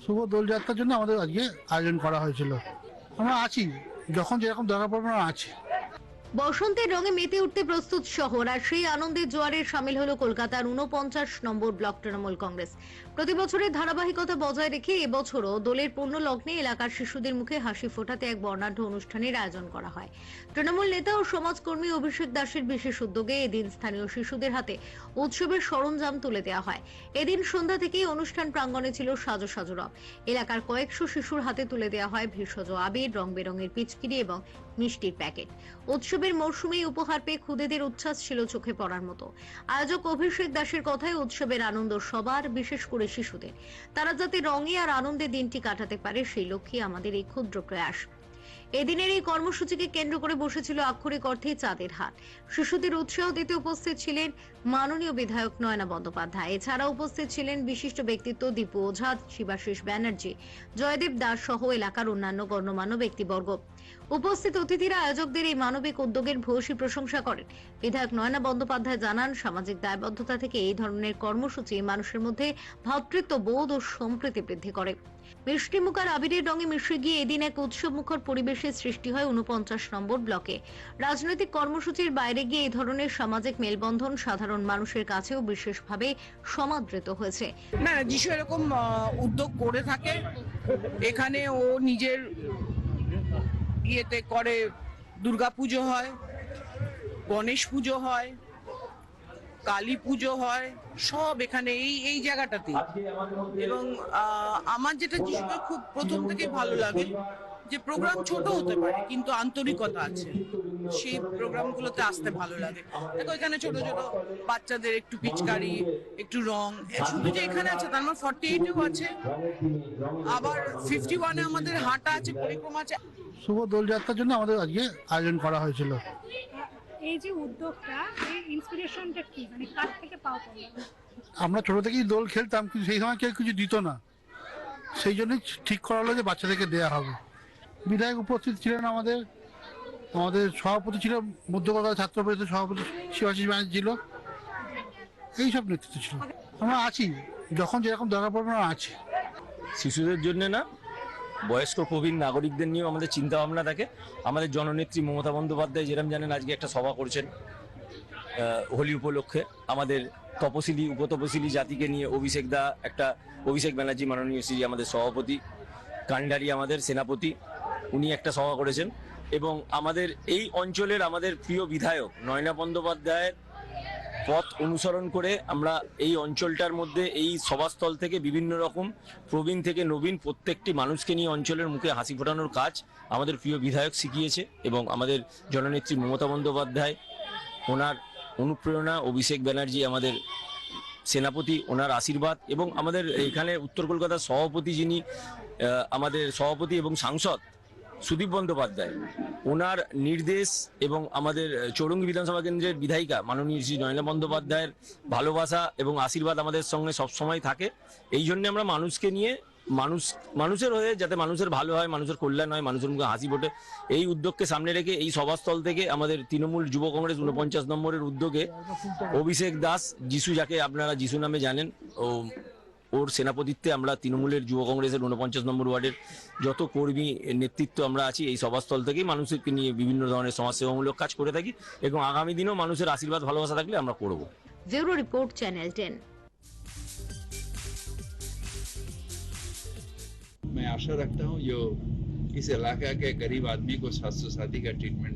শুভ দোলযাত্রার জন্য আমাদের আজকে আয়োজন করা হয়েছিল। আমরা আছি, যখন যেরকম দরকার পড়বে আমরা আছি। বসন্তের রঙে মেতে উঠতে প্রস্তুত শহর, আর সেই আনন্দের জোয়ারে সামিল হলো কলকাতার ৪৯ নম্বর ব্লক তৃণমূল কংগ্রেস। প্রতি বছরের ধারাবাহিকতা বজায় রেখে এবছরও দোলের পূর্ণ লগ্নে এলাকার শিশুদের মুখে হাসি ফোটাতে এক বর্ণাঢ্য অনুষ্ঠানের আয়োজন করা হয়। তৃণমূল নেতা ও সমাজকর্মী অভিষেক দাসের বিশেষ উদ্যোগে এদিন স্থানীয় শিশুদের হাতে উৎসবের সরঞ্জাম তুলে দেওয়া হয়। এদিন সন্ধ্যা থেকেই অনুষ্ঠান প্রাঙ্গণে ছিল সাজো সাজো রব। এলাকার কয়েকশো শিশুর হাতে তুলে দেওয়া হয় ভেষজ আবির, রং বেরঙের পিচকিরি এবং মিষ্টির প্যাকেট। উৎসবের মরশুমে উপহার পেয়ে খুদেদের উচ্ছ্বাস ছিল চোখে পড়ার মতো। আয়োজক অভিষেক দাসের কথায় উৎসবের আনন্দ সবার, বিশেষ করে শিশুদের। তারা যাতে রঙে আর আনন্দে দিনটি কাটাতে পারে সেই লক্ষ্যে আমাদের এই ক্ষুদ্র প্রয়াস। এদিনের এই কর্মসূচিকে কেন্দ্র করে বসেছিল আক্ষরিক অর্থে চাঁদের হাট। শিশুদের উৎসাহ দিতে উপস্থিত ছিলেন মাননীয় বিধায়ক নয়না বন্দ্যোপাধ্যায়। এছাড়া উপস্থিত ছিলেন বিশিষ্ট ব্যক্তিত্ব দীপু ওঝা, শিবাশিস ব্যানার্জি, জয়দেব দাস সহ এলাকার অন্যান্য গণ্যমান্য ব্যক্তিবর্গ। উপস্থিত অতিথিরা আয়োজকদের এই মানবিক উদ্যোগের ভূয়সী প্রশংসা করেন। বিধায়ক নয়না বন্দ্যোপাধ্যায় জানান, সামাজিক দায়বদ্ধতা থেকে এই ধরনের কর্মসূচি মানুষের মধ্যে ভ্রাতৃত্ববোধ ও সম্প্রীতি বৃদ্ধি করে। মিষ্টিমুখ আর আবিরের রঙে মিশে গিয়ে এদিন এক উৎসবমুখর পরিবেশের সৃষ্টি হয় ৪৯ নম্বর ব্লকে। রাজনৈতিক কর্মসূচির বাইরে গিয়ে এই ধরনের সামাজিক মেলবন্ধন সাধারণ মানুষের কাছেও বিশেষভাবে সমাদৃত হয়েছে। না, যিশু এরকম উদ্যোগ করে থাকে। এখানে ও নিজের ইয়েতে করে, দুর্গাপুজো হয়, গণেশ পুজো হয়, কালী পুজো হয়, সব এখানে এই জায়গাটাতে। এবং আমার যেটা যিশুকে খুব প্রথম থেকে ভালো লাগে যে প্রোগ্রাম ছোট হতে পারে কিন্তু আন্তরিকতা আছে, সেই প্রোগ্রামগুলোতে আসতে ভালো লাগে। দেখো এখানে ছোট ছোট বাচ্চাদের একটু পিচকারি, একটু রং, শুধু যে এখানে আছে তার মানে 48-এও আছে, আবার 51-এ আমাদের হাঁটা আছে, পরিক্রমা আছে। শুভ দোলযাত্রার জন্য আমাদের আজকে আয়োজন করা হয়েছিল। এই যে উদ্যোগটা, এই ইন্সপিরেশনটা কি, মানে কার থেকে পাওয়া তোমরা? আমরা ছোট থেকেই দোল খেলতাম, কিন্তু সেই সময় কেউ কিছু দিত না, সেই জন্যই ঠিক করা হলো যে বাচ্চাদেরকে দেওয়া হবে। বিধায়ক উপস্থিত ছিলেন, আমাদের সভাপতি ছিল মধ্য কলকাতা ছাত্র পরিষদের সভাপতি শিবাশিস ব্যানার্জি ছিল, এইসব নেতৃত্ব ছিল। আমরা আছি, যখন যেরকম দরকার পড়বে আমরা আছি। শিশুদের জন্য না, বয়স্ক প্রবীণ নাগরিকদের নিয়েও আমাদের চিন্তা ভাবনা থাকে। আমাদের জননেত্রী মমতা বন্দ্যোপাধ্যায় যেরকম জানেন আজকে একটা সভা করছেন হোলি উপলক্ষে। আমাদের তপশিলি উপতপশিলি জাতিকে নিয়ে অভিষেক ব্যানার্জি মাননীয় শ্রী আমাদের সভাপতি, কান্ডারি আমাদের সেনাপতি, উনি একটা সভা করেছেন। এবং আমাদের এই অঞ্চলের আমাদের প্রিয় বিধায়ক নয়না বন্দ্যোপাধ্যায়ের পথ অনুসরণ করে আমরা এই অঞ্চলটার মধ্যে এই সভাস্থল থেকে বিভিন্ন রকম প্রবীণ থেকে নবীন প্রত্যেকটি মানুষকে নিয়ে অঞ্চলের মুখে হাসি ফোটানোর কাজ আমাদের প্রিয় বিধায়ক শিখিয়েছে। এবং আমাদের জননেত্রী মমতা বন্দ্যোপাধ্যায়, ওনার অনুপ্রেরণা, অভিষেক ব্যানার্জি আমাদের সেনাপতি, ওনার আশীর্বাদ, এবং আমাদের এখানে উত্তর কলকাতার সভাপতি যিনি আমাদের সভাপতি এবং সাংসদ সুদীপ বন্দ্যোপাধ্যায়, ওনার নির্দেশ এবং আমাদের চৌরঙ্গী বিধানসভা কেন্দ্রের বিধায়িকা মাননীয় শ্রী নয়না বন্দ্যোপাধ্যায়ের ভালোবাসা এবং আশীর্বাদ আমাদের সঙ্গে সবসময় থাকে। এই জন্য আমরা মানুষকে নিয়ে, মানুষের হয়ে, যাতে মানুষের ভালো হয়, মানুষের কল্যাণ হয়, মানুষের মুখে হাসি ফোটে, এই উদ্যোগকে সামনে রেখে এই সভাস্থল থেকে আমাদের তৃণমূল যুব কংগ্রেস ৪৯ নম্বরের উদ্যোগে অভিষেক দাস, যিশু যাকে আপনারা যিশু নামে জানেন, ওর সেনাপতিত্বে আমরা তৃণমূলের যুব কংগ্রেসের ৪৯ নম্বর ওয়ার্ডের যত কর্মী নেতৃত্ব আমরা আছি, এই সভাস্থল থেকেই মানুষকে নিয়ে বিভিন্ন ধরনের সমাজসেবামূলক কাজ করে থাকি। এবং আগামী দিনেও মানুষের আশীর্বাদ ভালোবাসা থাকলে আমরা করব। Bureau report, channel 10। मैं आशा रखता हूँ जो इस इलाका के गरीब आदमी को स्वास्थ्य साथी का ट्रीटमेंट